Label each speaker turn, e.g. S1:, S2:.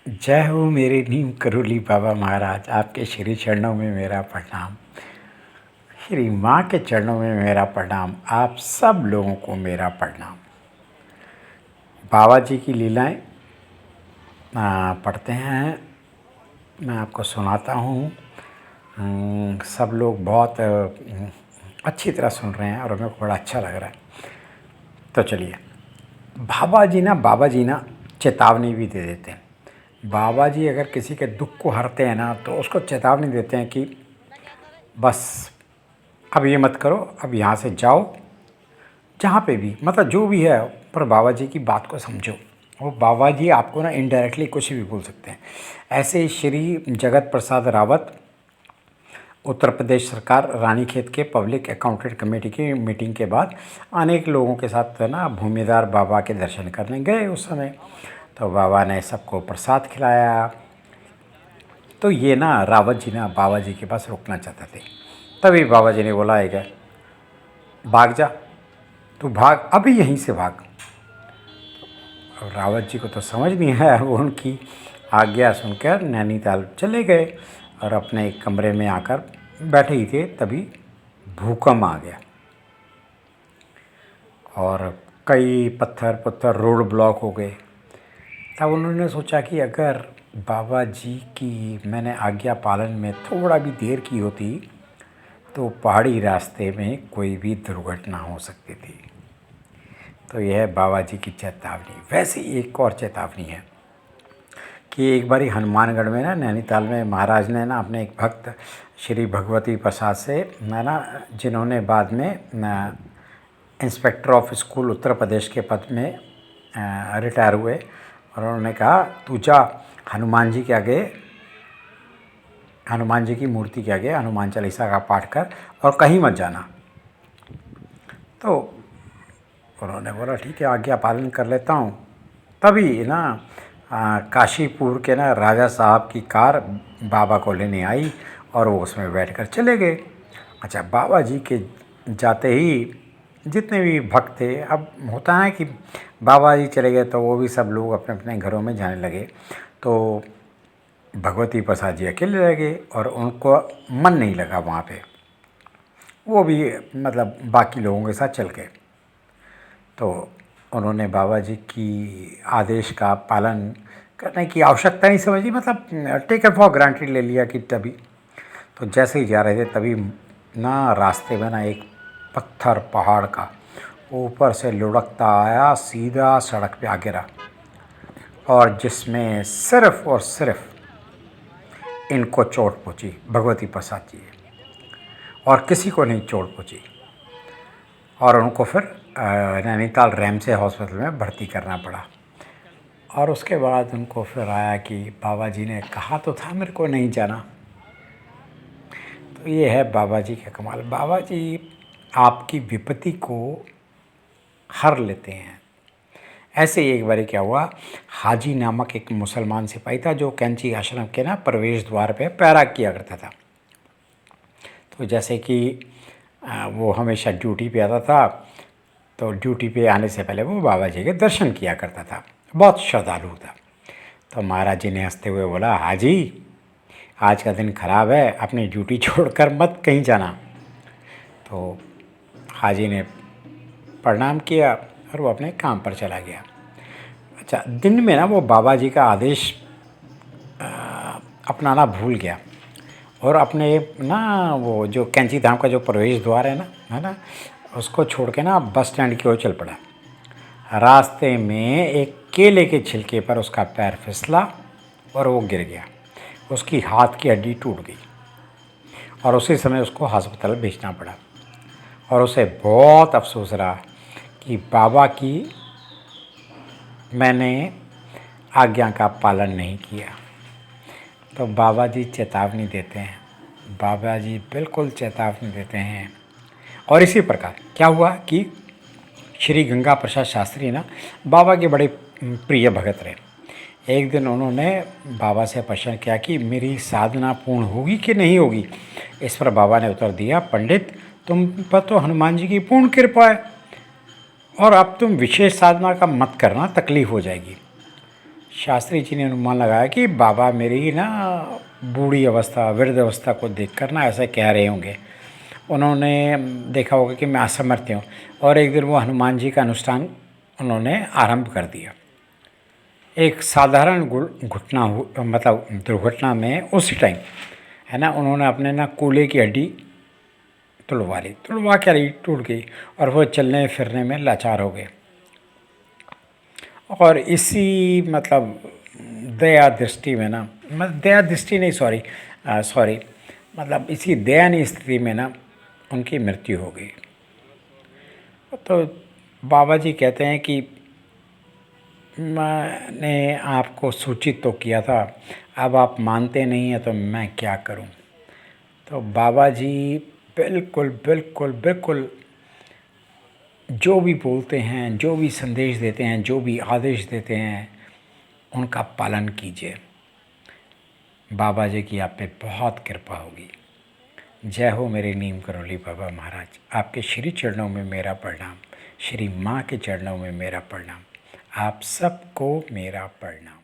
S1: जय हो मेरे नीम करोली बाबा महाराज, आपके श्री चरणों में मेरा प्रणाम। श्री माँ के चरणों में मेरा प्रणाम। आप सब लोगों को मेरा प्रणाम। बाबा जी की लीलाएं पढ़ते हैं, मैं आपको सुनाता हूँ। सब लोग बहुत अच्छी तरह सुन रहे हैं और मेरे को बड़ा अच्छा लग रहा है। तो चलिए, बाबा जी ना चेतावनी भी दे देते हैं। बाबा जी अगर किसी के दुख को हरते हैं ना, तो उसको चेतावनी देते हैं कि बस अब ये मत करो, अब यहाँ से जाओ, जहाँ पे भी मतलब जो भी है, पर बाबा जी की बात को समझो। वो बाबा जी आपको ना इनडायरेक्टली कुछ भी बोल सकते हैं। ऐसे ही श्री जगत प्रसाद रावत उत्तर प्रदेश सरकार रानीखेत के पब्लिक अकाउंटेंट कमेटी की मीटिंग के बाद अनेक लोगों के साथ ना भूमिदार बाबा के दर्शन करने गए उस समय। तो बाबा ने सबको प्रसाद खिलाया। तो ये ना रावत जी ना बाबा जी के पास रुकना चाहते थे। तभी बाबा जी ने बोला है क्या, भाग जा, तू भाग, अभी यहीं से भाग। अब रावत जी को तो समझ नहीं आया, वो उनकी आज्ञा सुनकर नैनीताल चले गए और अपने एक कमरे में आकर बैठे ही थे, तभी भूकंप आ गया और कई पत्थर पत्थर रोड ब्लॉक हो गए। तब उन्होंने सोचा कि अगर बाबा जी की मैंने आज्ञा पालन में थोड़ा भी देर की होती तो पहाड़ी रास्ते में कोई भी दुर्घटना हो सकती थी। तो यह है बाबा जी की चेतावनी। वैसे ही एक और चेतावनी है कि एक बारी हनुमानगढ़ में ना नैनीताल में महाराज ने ना अपने एक भक्त श्री भगवती प्रसाद से ना जिन्होंने बाद में inspector of school Uttar Pradesh के पद में रिटायर हुए, और उन्होंने कहा तू जा हनुमान जी के आगे, हनुमान जी की मूर्ति के आगे हनुमान चालीसा का पाठ कर और कहीं मत जाना। तो उन्होंने बोला ठीक है, आज्ञा पालन कर लेता हूँ। तभी ना काशीपुर के ना राजा साहब की कार बाबा को लेने आई और वो उसमें बैठकर चले गए। अच्छा, बाबा जी के जाते ही जितने भी भक्त थे, अब होता है कि बाबा जी चले गए तो वो भी सब लोग अपने अपने घरों में जाने लगे। तो भगवती प्रसाद जी अकेले रह गए और उनको मन नहीं लगा वहाँ पे, वो भी मतलब बाकी लोगों के साथ चल गए। तो उन्होंने बाबा जी की आदेश का पालन करने की आवश्यकता नहीं समझी, मतलब टेकन फॉर ग्रांटेड ले लिया कि तभी। तो जैसे ही जा रहे थे तभी ना रास्ते में ना एक पत्थर पहाड़ का ऊपर से लुढ़कता आया, सीधा सड़क पे आ गिरा, और जिसमें सिर्फ और सिर्फ इनको चोट पहुंची, भगवती प्रसाद जी, और किसी को नहीं चोट पहुंची। और उनको फिर नैनीताल रैमसे हॉस्पिटल में भर्ती करना पड़ा। और उसके बाद उनको फिर आया कि बाबा जी ने कहा तो था मेरे को नहीं जाना। तो ये है बाबा जी का कमाल। बाबा जी आपकी विपत्ति को हर लेते हैं। ऐसे ही एक बार क्या हुआ, हाजी नामक एक मुसलमान सिपाही था जो कैंची आश्रम के ना प्रवेश द्वार पे पहरा किया करता था। तो जैसे कि वो हमेशा ड्यूटी पे आता था, तो ड्यूटी पे आने से पहले वो बाबा जी के दर्शन किया करता था। बहुत श्रद्धालु था। तो महाराज जी ने हंसते हुए बोला, हाजी आज का दिन खराब है, अपनी ड्यूटी छोड़कर मत कहीं जाना। तो हाजी ने प्रणाम किया और वो अपने काम पर चला गया। अच्छा, दिन में ना वो बाबा जी का आदेश अपनाना भूल गया और अपने ना वो जो कैंची धाम का जो प्रवेश द्वार है ना, उसको छोड़ के ना बस स्टैंड की ओर चल पड़ा। रास्ते में एक केले के छिलके पर उसका पैर फिसला और वो गिर गया। उसकी हाथ की हड्डी टूट गई और उसी समय उसको अस्पताल भेजना पड़ा। और उसे बहुत अफसोस रहा कि बाबा की मैंने आज्ञा का पालन नहीं किया। तो बाबा जी चेतावनी देते हैं, बाबा जी बिल्कुल चेतावनी देते हैं। और इसी प्रकार क्या हुआ कि श्री गंगा प्रसाद शास्त्री ना बाबा के बड़े प्रिय भगत रहे। एक दिन उन्होंने बाबा से प्रश्न किया कि मेरी साधना पूर्ण होगी कि नहीं होगी। इस पर बाबा ने उत्तर दिया, पंडित तुम पर तो हनुमान जी की पूर्ण कृपा है और अब तुम विशेष साधना का मत करना, तकलीफ हो जाएगी। शास्त्री जी ने अनुमान लगाया कि बाबा मेरी ना बूढ़ी अवस्था, वृद्ध अवस्था को देखकर ना ऐसा कह रहे होंगे। उन्होंने देखा होगा कि मैं असमर्थ हूँ, और एक दिन वो हनुमान जी का अनुष्ठान उन्होंने आरंभ कर दिया। एक साधारण घुटना मतलब दुर्घटना में उस टाइम है ना, उन्होंने अपने ना कूल्हे की हड्डी तुड़वा ली, तुड़वा के हड्डी टूट गई और वो चलने फिरने में लाचार हो गए। और इसी मतलब दया दृष्टि में ना, मतलब दया दृष्टि नहीं, सॉरी मतलब इसी दयनीय स्थिति में ना उनकी मृत्यु हो गई। तो बाबा जी कहते हैं कि मैंने आपको सूचित तो किया था, अब आप मानते नहीं हैं तो मैं क्या करूं। तो बाबा जी बिल्कुल बिल्कुल बिल्कुल जो भी बोलते हैं, जो भी संदेश देते हैं, जो भी आदेश देते हैं, उनका पालन कीजिए। बाबा जी की आप पे बहुत कृपा होगी। जय हो मेरे नीम करोली बाबा महाराज। आपके श्री चरणों में मेरा प्रणाम, श्री माँ के चरणों में मेरा प्रणाम, आप सबको मेरा प्रणाम।